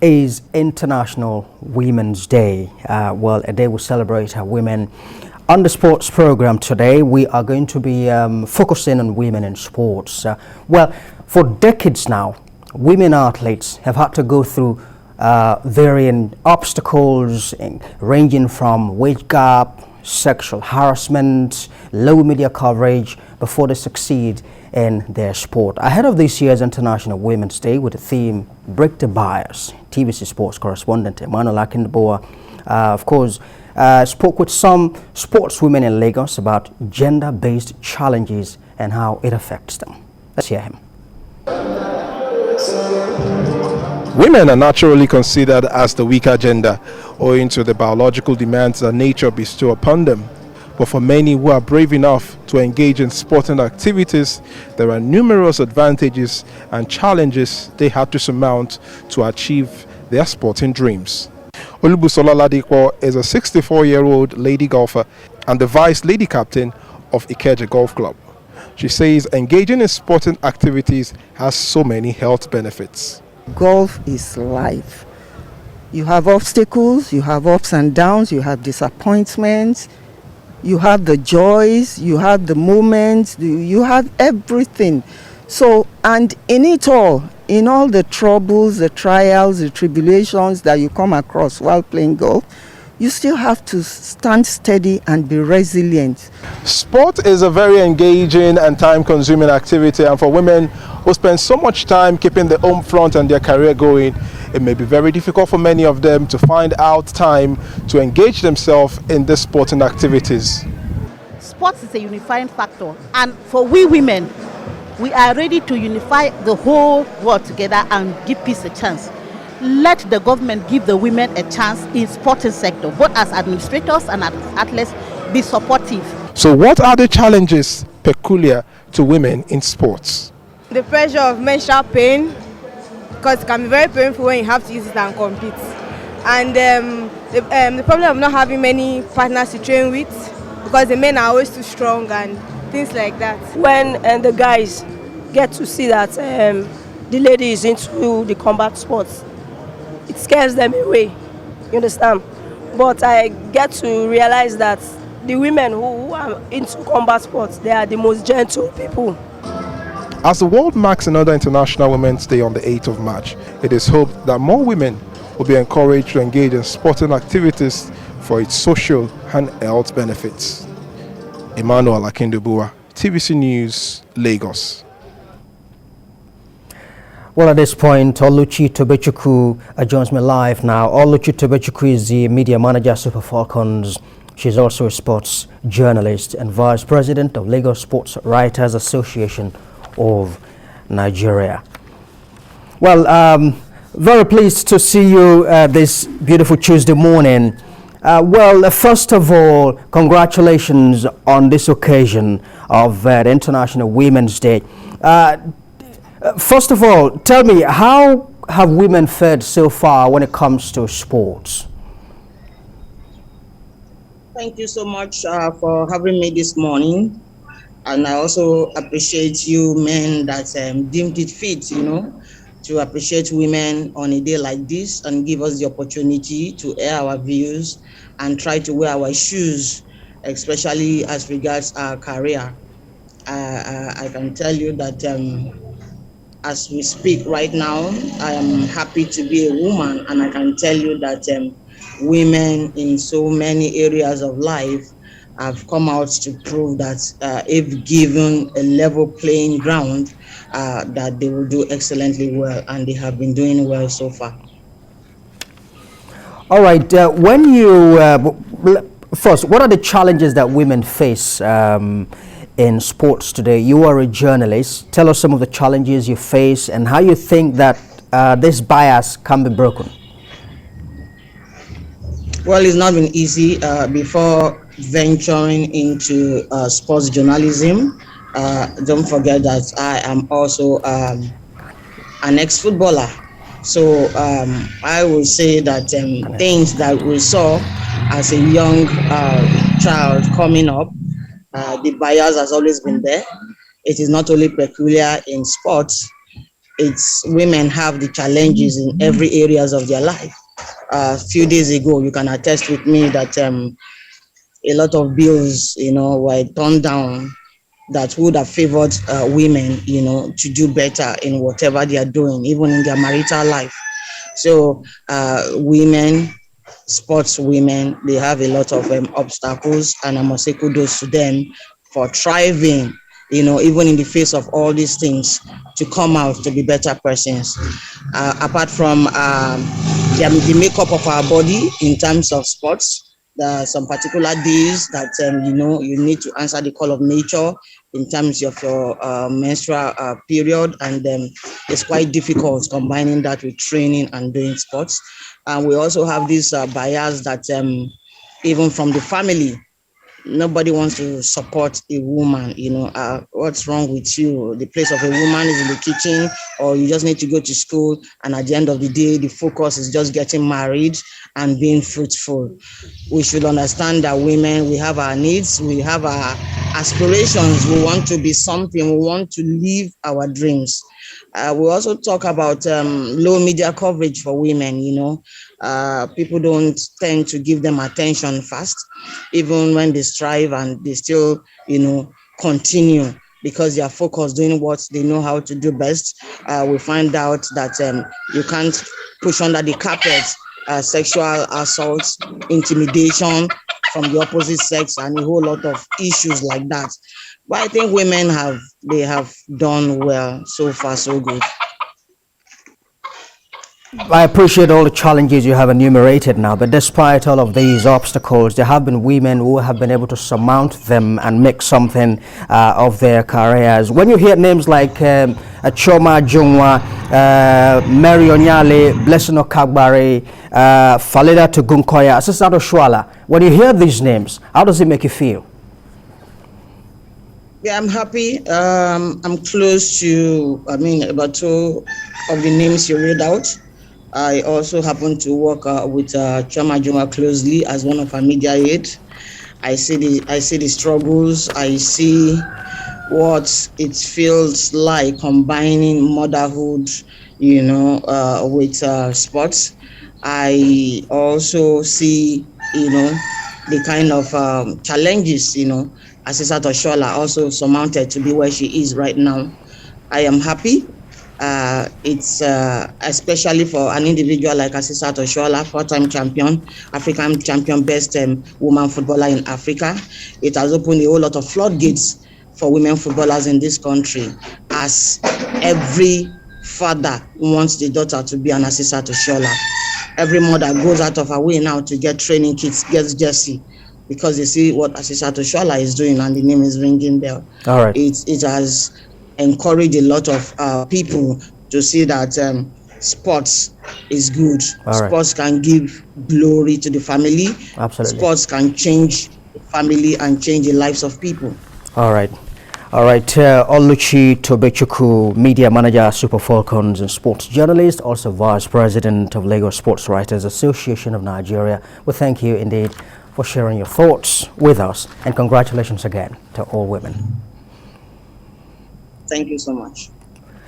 is International Women's Day. A day we celebrate women. On the sports program today, we are going to be focusing on women in sports. For decades now, women athletes have had to go through varying obstacles ranging from wage gap, sexual harassment, low media coverage before they succeed in their sport. Ahead of this year's International Women's Day with the theme Break the Bias, TVC Sports correspondent Emmanuel Akinboa, of course, spoke with some sportswomen in Lagos about gender-based challenges and how it affects them. Let's hear him. Women are naturally considered as the weaker gender, owing to the biological demands that nature bestows upon them. But for many who are brave enough to engage in sporting activities, there are numerous advantages and challenges they have to surmount to achieve their sporting dreams. Olubusola Ladikwo is a 64-year-old lady golfer and the vice lady captain of Ikeja Golf Club. She says engaging in sporting activities has so many health benefits. Golf is life. You have obstacles, you have ups and downs, you have disappointments, you have the joys, you have the moments, you have everything. So, and in it all, in all the troubles, the trials, the tribulations that you come across while playing golf, you still have to stand steady and be resilient. Sport is a very engaging and time-consuming activity, and for women who spend so much time keeping the home front and their career going, it may be very difficult for many of them to find out time to engage themselves in these sporting activities. Sports is a unifying factor, and for we women, we are ready to unify the whole world together and give peace a chance. Let the government give the women a chance in sporting sector, both as administrators and as athletes, be supportive. So what are the challenges peculiar to women in sports? The pressure of menstrual pain, because it can be very painful when you have to use it and compete. And the problem of not having many partners to train with, because the men are always too strong and things like that. When the guys get to see that the lady is into the combat sports, it scares them away, you understand? But I get to realize that the women who are into combat sports, they are the most gentle people. As the world marks another International Women's Day on the 8th of March, it is hoped that more women will be encouraged to engage in sporting activities for its social and health benefits. Emmanuel Akinboa, TVC News, Lagos. Well, at this point, Oluchi Tobechukwu joins me live now. Oluchi Tobechukwu is the media manager at Super Falcons. She's also a sports journalist and vice president of Lagos Sports Writers Association of Nigeria. Well, very pleased to see you this beautiful Tuesday morning. First of all, congratulations on this occasion of the International Women's Day. First of all, tell me, how have women fared so far when it comes to sports? Thank you so much for having me this morning. And I also appreciate you men that deemed it fit, to appreciate women on a day like this and give us the opportunity to air our views and try to wear our shoes, especially as regards our career. I can tell you that as we speak right now, I am happy to be a woman, and I can tell you that women in so many areas of life have come out to prove that if given a level playing ground, that they will do excellently well, and they have been doing well so far. All right, when you, first, what are the challenges that women face in sports today? You are a journalist. Tell us some of the challenges you face and how you think that this bias can be broken. Well, it's not been easy. Before venturing into sports journalism, don't forget that I am also an ex-footballer. So I will say that things that we saw as a young child coming up, the bias has always been there. It is not only peculiar in sports. it's women have the challenges in every areas of their life. A few days ago, you can attest with me that a lot of bills, were turned down that would have favored women, to do better in whatever they are doing, even in their marital life. So women, sports women, they have a lot of obstacles, and I must say kudos to them for thriving, even in the face of all these things, to come out to be better persons. Apart from the makeup of our body in terms of sports, there are some particular days that you need to answer the call of nature in terms of your menstrual period, and it's quite difficult combining that with training and doing sports. And we also have this bias that even from the family, nobody wants to support a woman. What's wrong with you? The place of a woman is in the kitchen, or you just need to go to school, and at the end of the day, the focus is just getting married and being fruitful. We should understand that women, we have our needs, we have our aspirations, we want to be something, we want to live our dreams. We also talk about low media coverage for women. People don't tend to give them attention fast, even when they strive, and they still, continue because they are focused doing what they know how to do best. We find out that you can't push under the carpet sexual assaults, intimidation from the opposite sex, and a whole lot of issues like that. But I think women have done well so far, so good. I appreciate all the challenges you have enumerated now, but despite all of these obstacles, there have been women who have been able to surmount them and make something of their careers. When you hear names like Choma Jungwa, Mary Onyale, Blessing Okagbare, Faleda Tugunkoya, Asisato Shwala, when you hear these names, how does it make you feel? Yeah, I'm happy. I'm close to, about two of the names you read out. I also happen to work with Choma Juma closely as one of her media aides. I see the struggles. I see what it feels like combining motherhood, with sports. I also see, the kind of challenges, Asisat Oshola also surmounted to be where she is right now. I am happy. It's especially for an individual like Asisat Oshola, four-time champion, African champion, best woman footballer in Africa. It has opened a whole lot of floodgates for women footballers in this country, as every father wants the daughter to be an Asisat Oshola. Every mother goes out of her way now to get training kits, gets jersey, because they see what Asisat Oshola is doing, and the name is ringing bell. All right. It has encouraged a lot of people to see that sports is good. All right. Sports can give glory to the family. Absolutely. Sports can change the family and change the lives of people. All right. Oluchi Tobechukwu, media manager, Super Falcons, and sports journalist, also vice president of Lagos Sports Writers Association of Nigeria. We thank you indeed for sharing your thoughts with us, and congratulations again to all women. Thank you so much.